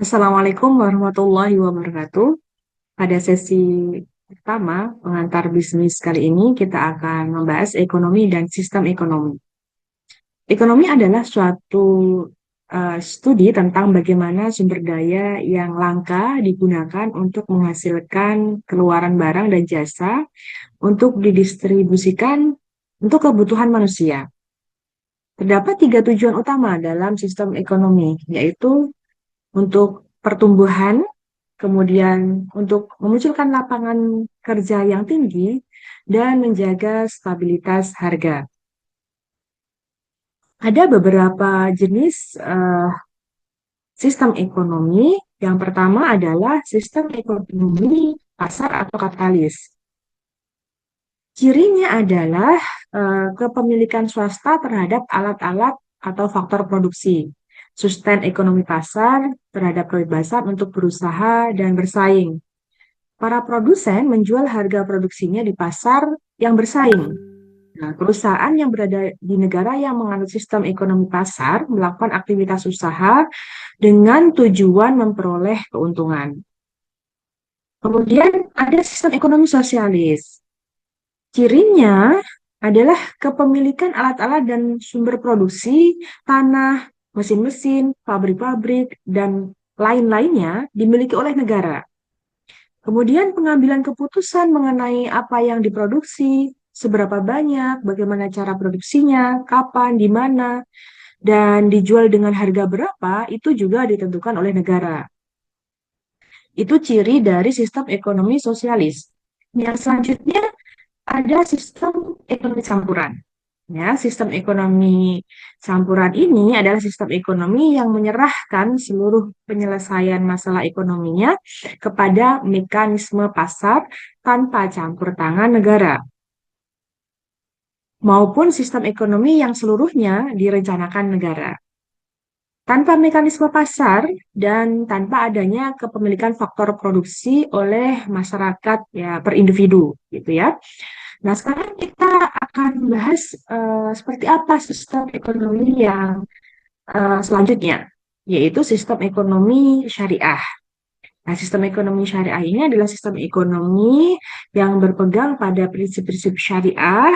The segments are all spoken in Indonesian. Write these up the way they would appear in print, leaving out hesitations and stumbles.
Assalamualaikum warahmatullahi wabarakatuh. Pada sesi pertama pengantar bisnis kali ini kita akan membahas ekonomi dan sistem ekonomi. Ekonomi adalah suatu studi tentang bagaimana sumber daya yang langka digunakan untuk menghasilkan keluaran barang dan jasa untuk didistribusikan untuk kebutuhan manusia. Terdapat tiga tujuan utama dalam sistem ekonomi, yaitu untuk pertumbuhan, kemudian untuk memunculkan lapangan kerja yang tinggi dan menjaga stabilitas harga. Ada beberapa jenis sistem ekonomi. Yang pertama adalah sistem ekonomi pasar atau kapitalis. Cirinya adalah kepemilikan swasta terhadap alat-alat atau faktor produksi, sustain ekonomi pasar terhadap kebebasan untuk berusaha dan bersaing. Para produsen menjual harga produksinya di pasar yang bersaing. Nah, perusahaan yang berada di negara yang menganut sistem ekonomi pasar melakukan aktivitas usaha dengan tujuan memperoleh keuntungan. Kemudian ada sistem ekonomi sosialis. Cirinya adalah kepemilikan alat-alat dan sumber produksi, tanah, mesin-mesin, pabrik-pabrik, dan lain-lainnya dimiliki oleh negara. Kemudian pengambilan keputusan mengenai apa yang diproduksi, seberapa banyak, bagaimana cara produksinya, kapan, di mana, dan dijual dengan harga berapa, itu juga ditentukan oleh negara. Itu ciri dari sistem ekonomi sosialis. Yang selanjutnya ada sistem ekonomi campuran. Ya, sistem ekonomi campuran ini adalah sistem ekonomi yang menyerahkan seluruh penyelesaian masalah ekonominya kepada mekanisme pasar tanpa campur tangan negara, maupun sistem ekonomi yang seluruhnya direncanakan negara. Tanpa mekanisme pasar dan tanpa adanya kepemilikan faktor produksi oleh masyarakat ya per individu gitu ya. Nah, sekarang kita akan membahas seperti apa sistem ekonomi yang selanjutnya, yaitu sistem ekonomi syariah. Nah, sistem ekonomi syariah ini adalah sistem ekonomi yang berpegang pada prinsip-prinsip syariah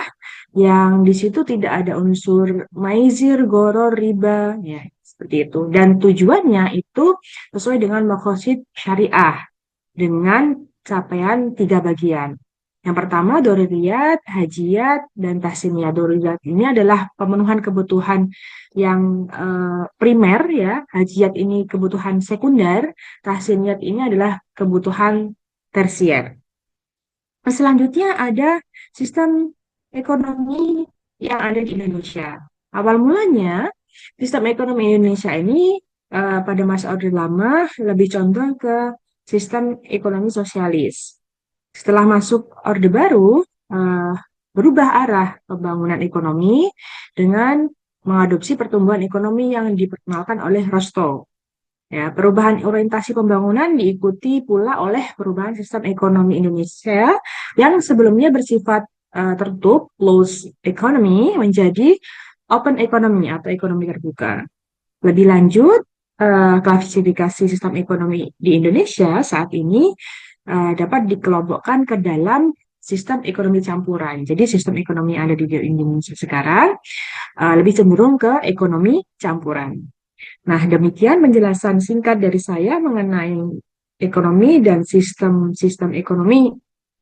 yang di situ tidak ada unsur maizir, goror, riba, ya seperti itu. Dan tujuannya itu sesuai dengan maqasid syariah dengan capaian tiga bagian. Yang pertama, doruriyat, hajiyat, dan tahsiniyat. Doruriyat ini adalah pemenuhan kebutuhan yang primer ya. Hajiyat ini kebutuhan sekunder, tahsiniyat ini adalah kebutuhan tersier. Nah, selanjutnya ada sistem ekonomi yang ada di Indonesia. Awal mulanya, sistem ekonomi Indonesia ini pada masa Orde Lama lebih condong ke sistem ekonomi sosialis. Setelah masuk Orde Baru, eh, berubah arah pembangunan ekonomi dengan mengadopsi pertumbuhan ekonomi yang diperkenalkan oleh Rostow. Ya, perubahan orientasi pembangunan diikuti pula oleh perubahan sistem ekonomi Indonesia yang sebelumnya bersifat tertutup, closed economy, menjadi open economy atau ekonomi terbuka. Lebih lanjut, klasifikasi sistem ekonomi di Indonesia saat ini dapat dikelompokkan ke dalam sistem ekonomi campuran. Jadi sistem ekonomi yang ada di Indonesia sekarang lebih cenderung ke ekonomi campuran. Nah, demikian penjelasan singkat dari saya mengenai ekonomi dan sistem-sistem ekonomi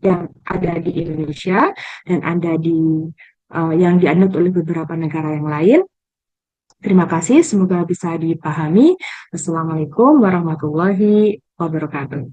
yang ada di Indonesia dan ada di yang dianut oleh beberapa negara yang lain. Terima kasih, semoga bisa dipahami. Assalamualaikum warahmatullahi wabarakatuh.